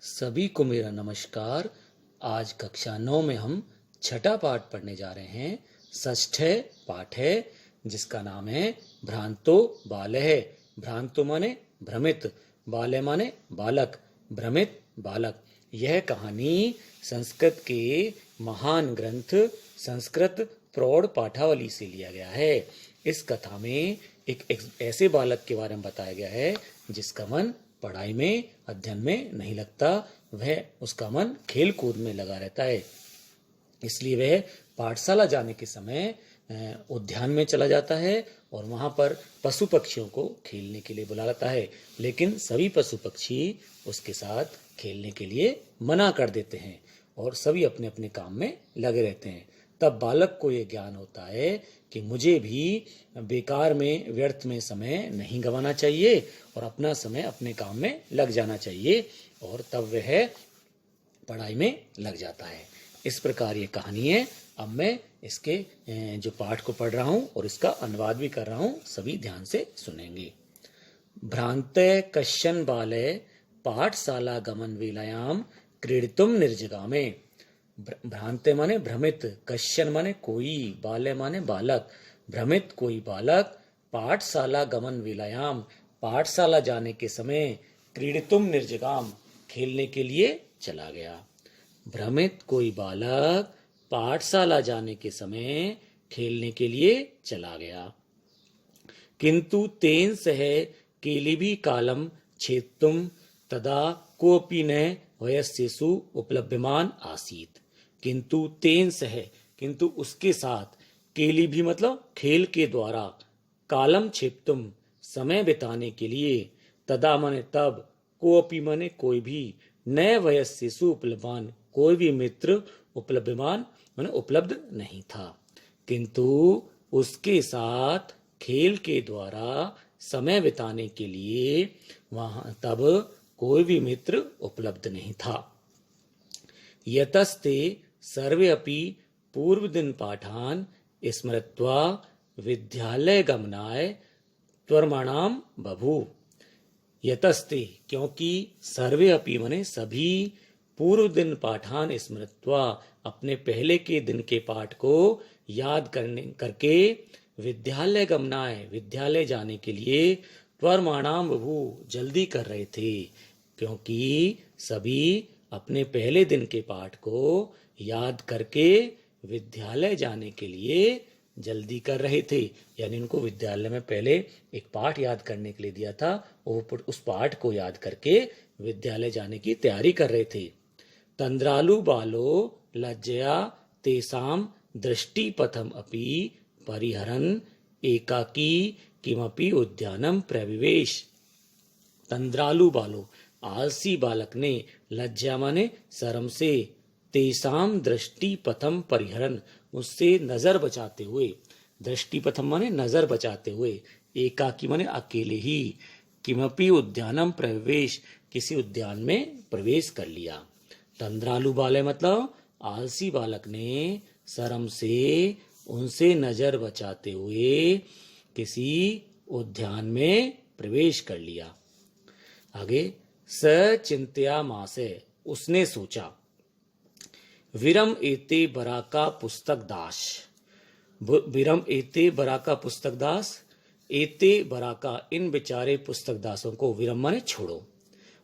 सभी को मेरा नमस्कार। आज कक्षा 9 में हम छठा पाठ पढ़ने जा रहे हैं। षष्ठ पाठ है जिसका नाम है भ्रांतो बालः। भ्रांतो माने भ्रमित, बालः माने बालक, भ्रमित बालक। यह कहानी संस्कृत के महान ग्रंथ संस्कृत प्रौढ़ पाठावली से लिया गया है। इस कथा में एक ऐसे बालक के बारे में बताया गया है जिसका मन पढ़ाई में, अध्ययन में नहीं लगता, वह उसका मन खेल कूद में लगा रहता है। इसलिए वह पाठशाला जाने के समय उद्यान में चला जाता है और वहां पर पशु पक्षियों को खेलने के लिए बुला लाता है, लेकिन सभी पशु पक्षी उसके साथ खेलने के लिए मना कर देते हैं और सभी अपने अपने काम में लगे रहते हैं। तब बालक को यह ज्ञान होता है कि मुझे भी बेकार में, व्यर्थ में समय नहीं गंवाना चाहिए और अपना समय अपने काम में लग जाना चाहिए, और तब वह पढ़ाई में लग जाता है। इस प्रकार ये कहानी है। अब मैं इसके जो पाठ को पढ़ रहा हूँ और इसका अनुवाद भी कर रहा हूँ, सभी ध्यान से सुनेंगे। भ्रांते कश्चन बाले पाठशाला गमन वेलायाम क्रीडितुम निर्जगामे। भ्रांते माने भ्रमित, कश्चन माने कोई, बाले माने बालक, भ्रमित कोई बालक, पाठशाला गमन वेलायाम पाठशाला जाने के समय, क्रीडितुम निर्जगाम खेलने के लिए चला गया। भ्रमित कोई बालक पाठशाला जाने के समय खेलने के लिए चला गया। किंतु तेन सह केलिभी कालम छेत्तुम तदा कोपि न वयस्येषु उपलभ्यमान आसीत। किंतु तेन सह, किंतु उसके साथ, केली भी मतलब खेल के द्वारा, कालम छेत्तुम समय बिताने के लिए, तदा माने तब, कोपि माने कोई भी, न वयस्येषु उपलभ्यमान कोई भी मित्र, उपलभ्यमान माने उपलब्ध नहीं था। किंतु उसके साथ खेल के द्वारा समय बिताने के लिए वहां तब कोई भी मित्र उपलब्ध नहीं था। यतस्ते सर्वे अपि पूर्व दिन पाठान स्मृत्वा विद्यालय गमनाय त्वरमाणाम बभूव। यतस्ते क्योंकि, सर्वे अपि मने सभी, पूर्व दिन पाठान स्मृत्वा अपने पहले के दिन के पाठ को याद करके, विद्यालय गमनाय विद्यालय जाने के लिए, त्वरमाणाम बभूव जल्दी कर रहे थे। क्योंकि सभी अपने पहले दिन के पाठ को याद करके विद्यालय जाने के लिए जल्दी कर रहे थे। यानी उनको विद्यालय में पहले एक पाठ याद करने के लिए दिया था, वो उस पाठ को याद करके विद्यालय जाने की तैयारी कर रहे थे। तंद्रालु बालो लज्जया तेसाम दृष्टिपथम अपि परिहरन एकाकी किमपि उद्यानम प्रविवेश। तंद्रालु बालो आलसी बालक ने, लज्जा माने शर्म से, तेसाम दृष्टि पथम परिहरन उससे नजर बचाते हुए, दृष्टि पथम माने नजर बचाते हुए, एकाकी माने अकेले ही, किमपि उद्यानम प्रवेश किसी उद्यान में प्रवेश कर लिया। तंद्रालु बाले मतलब आलसी बालक ने शर्म से उनसे नजर बचाते हुए किसी उद्यान में प्रवेश कर लिया। आगे, सचिंत्या मासे उसने सोचा, विरम एते बराका पुस्तक दास। विरम एते बराका पुस्तक दास, एते बराका इन बेचारे पुस्तक दासों को, विरम माने छोड़ो।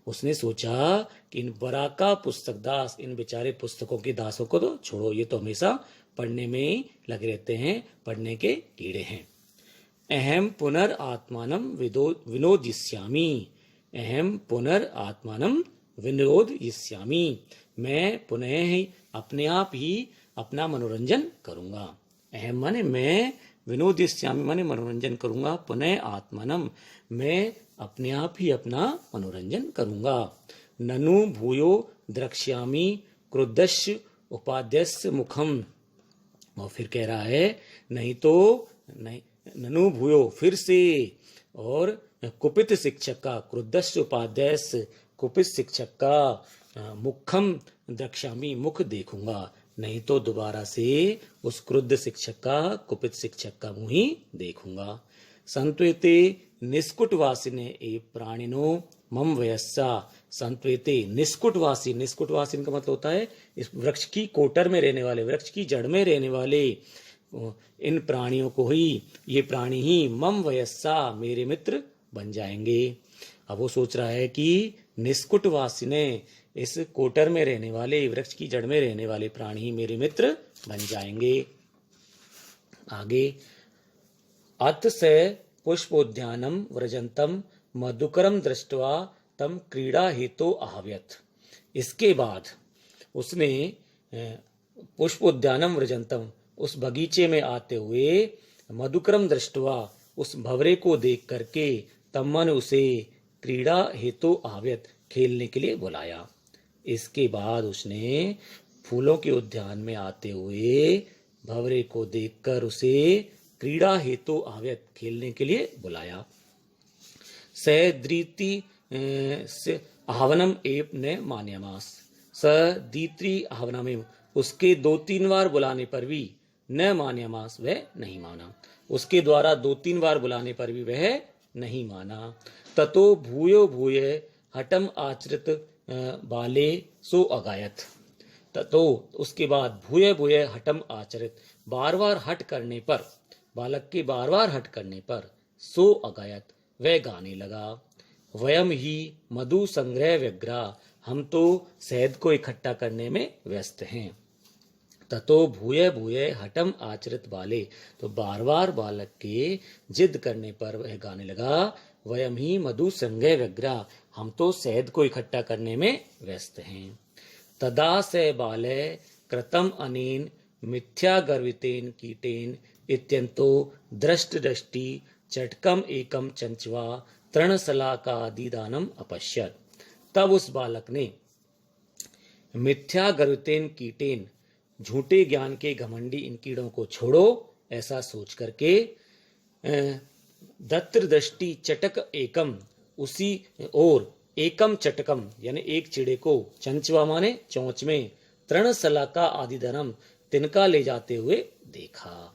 उसने सोचा कि इन बराका पुस्तक दास, इन बेचारे पुस्तकों के दासों को तो छोड़ो, ये तो हमेशा पढ़ने में ही लगे रहते हैं, पढ़ने के कीड़े हैं। अहम पुनर आत्मानम विनोदिष्यामि। अहम पुनर आत्मानम विनोदयिष्यामि मैं पुनः ही अपने आप ही अपना मनोरंजन करूंगा। अहम माने मैं, विनोदयिष्यामि माने मनोरंजन करूंगा, पुनः आत्मानम मैं अपने आप ही अपना मनोरंजन करूंगा। ननु भूयो द्रक्ष्यामि क्रुद्धस्य उपाध्यस्य मुखम। और फिर कह रहा है, नहीं तो नहीं, ननु भूयो फिर से, और कुपित शिक्षक का, क्रुद्धस्य उपाध्यस्य कुपित शिक्षक का, मुखम द्रक्ष्यामि मुख देखूंगा, नहीं तो दोबारा से उस क्रुद्ध शिक्षक का, कुपित शिक्षक का मुंह ही देखूंगा। संत्वेते निष्कुट वासिने ए प्राणिनो मम वयस्सा संप्रेते निष्कुटवासी, निष्कुटवासी का मतलब होता है इस वृक्ष की कोटर में रहने वाले, वृक्ष की जड़ में रहने वाले इन प्राणियों को ही, ये प्राणी ही मम वयस्सा मेरे मित्र बन जाएंगे। अब वो सोच रहा है कि निष्कुटवासी ने, इस कोटर में रहने वाले, वृक्ष की जड़ में रहने वाले प्राणी ही मेरे मित्र बन जाएंगे। आगे, अथ से पुष्पोद्यानम व्रजंतम मधुकरम दृष्ट्वा तम क्रीड़ा हेतु आहव्यत। इसके बाद उसने पुष्पोद्यानम व्रजंतम, उस बगीचे में आते हुए, मधुकरम दृष्ट्वा, उस भंवरे को देख करके, तमन उसे क्रीड़ा हेतु आहव्यत, खेलने के लिए बुलाया। इसके बाद उसने फूलों के उद्यान में आते हुए भंवरे को देखकर उसे क्रीड़ा हेतु आहव्यत, खेलने के लिए बुलाया। सद्रीति आहवनम एव न मान्यमास, सदीत्री आहवनम, उसके 2-3 बार बुलाने पर भी, न मान्यमास, वह नहीं माना, उसके द्वारा 2-3 बार बुलाने पर भी वह नहीं माना। ततो भूयो भूय हटम आचरित बाले सो अगायत। ततो, उसके बाद, भूय भूय हटम आचरित, बार बार हट करने पर, बालक के बार बार हट करने पर, सो अगायत, वह गाने लगा। वयम ही मधु संग्रह व्यग्रा, हम तो शहद को इकट्ठा करने में व्यस्त हैं। ततो भूय भूय हटम आचरित बाले, तो बार बार बालक के जिद करने पर वह गाने लगा, वयम ही मधु संग्रह व्यग्रा, हम तो शहद को इकट्ठा करने में व्यस्त हैं। तदा से बाले कृतम अनेन मिथ्या गर्वितेन कीटेन इत्यंतो दृष्ट दृष्टि चटकम एकम चंचवा तृणसला का आदिदानम अपश्यत। तब उस बालक ने मिथ्या गर्वितेन कीटेन, झूठे ज्ञान के घमंडी इन कीड़ों को छोड़ो, ऐसा सोच करके, दत्र दृष्टि चटक एकम, उसी और, एकम चटकम यानी एक चिड़े को, चंचवा माने चोंच में, तृणसला का आदिधनम, तिनका ले जाते हुए देखा।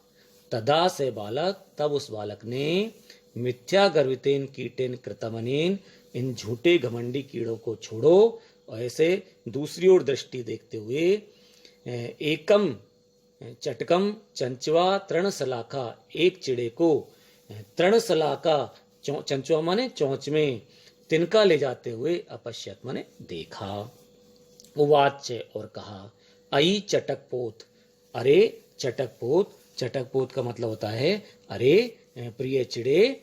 तदा से बालक, तब उस बालक ने मिथ्या गर्वितेन कीटेन कृतमनेन, इन झूठे घमंडी कीड़ों को छोड़ो, और ऐसे दूसरी ओर दृष्टि देखते हुए, एकम चटकम चंचवा तृणसलाखा, एक चिड़े को तृणसलाखा, चंचवा माने चोंच में, तिनका ले जाते हुए, अपश्यत माने देखा। उवाच्य, और कहा, अई चटकपोत, अरे चटकपोत, चटकपोत का मतलब होता है अरे प्रिय चिड़े।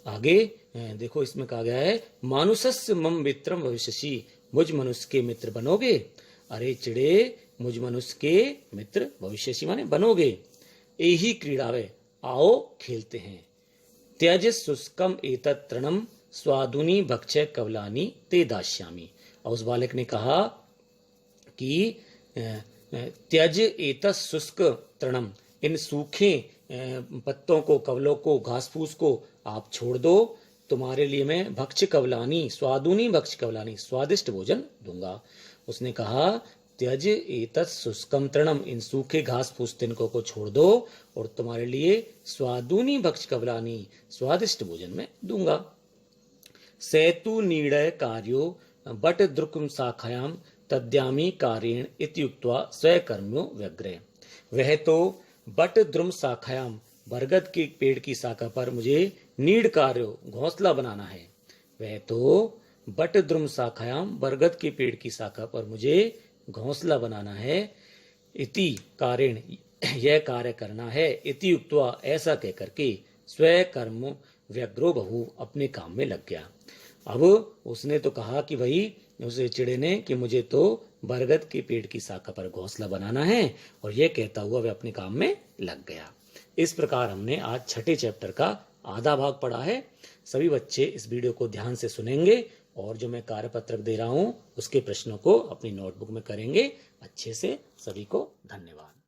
आगे देखो इसमें कहा गया है, मानुषस्य मम मित्रम भविष्यसि, मुझ मनुष्य के मित्र बनोगे। अरे चिड़े, मुझ मनुष्य के मित्र भविष्यसि माने बनोगे। यही क्रीड़ा वे, आओ खेलते हैं। त्यज शुष्कम एतत् तृणम स्वादुनी भक्षय कवलानी ते दास्यामि। और उस बालक ने कहा कि त्यज एतत् शुष्क तृणम, इन सूखे पत्तों को, कवलों को, घास फूस को आप छोड़ दो, तुम्हारे लिए मैं भक्ष कवलानी, स्वादुनी भक्ष कवलानी, स्वादिष्ट भोजन दूंगा। उसने कहा, त्यज एतत् शुष्कम तृणम, इन सूखे घास फूस तिनकों को छोड़ दो और तुम्हारे लिए स्वादुनी भक्ष कवलानी, स्वादिष्ट भोजन मैं दूंगा। सेतु नीड़य कार्यो बट द्रुकम शाखायाम तद्यामी कार्येण इत्युक्त्वा स्वकर्म्यो व्यग्रे। वह तो बट द्रुम शाखायाम, बरगद के पेड़ की शाखा पर मुझे नीड़ कार्यो, घोंसला बनाना है। वह तो बट द्रुम शाखायाम, बरगद के पेड़ की शाखा पर मुझे घोंसला बनाना है। इति कार्येण, यह कार्य करना है। इति उक्त्वा, ऐसा कह करके, स्वकर्म व्यग्रो बहु, अपने काम में लग गया। अब उसने तो कहा कि भाई, उसे चिड़े ने, कि मुझे तो बरगद के पेड़ की शाखा पर घोंसला बनाना है, और यह कहता हुआ वह अपने काम में लग गया। इस प्रकार हमने आज 6ठे चैप्टर का आधा भाग पढ़ा है। सभी बच्चे इस वीडियो को ध्यान से सुनेंगे और जो मैं कार्यपत्रक दे रहा हूं उसके प्रश्नों को अपनी नोटबुक में करेंगे अच्छे से। सभी को धन्यवाद।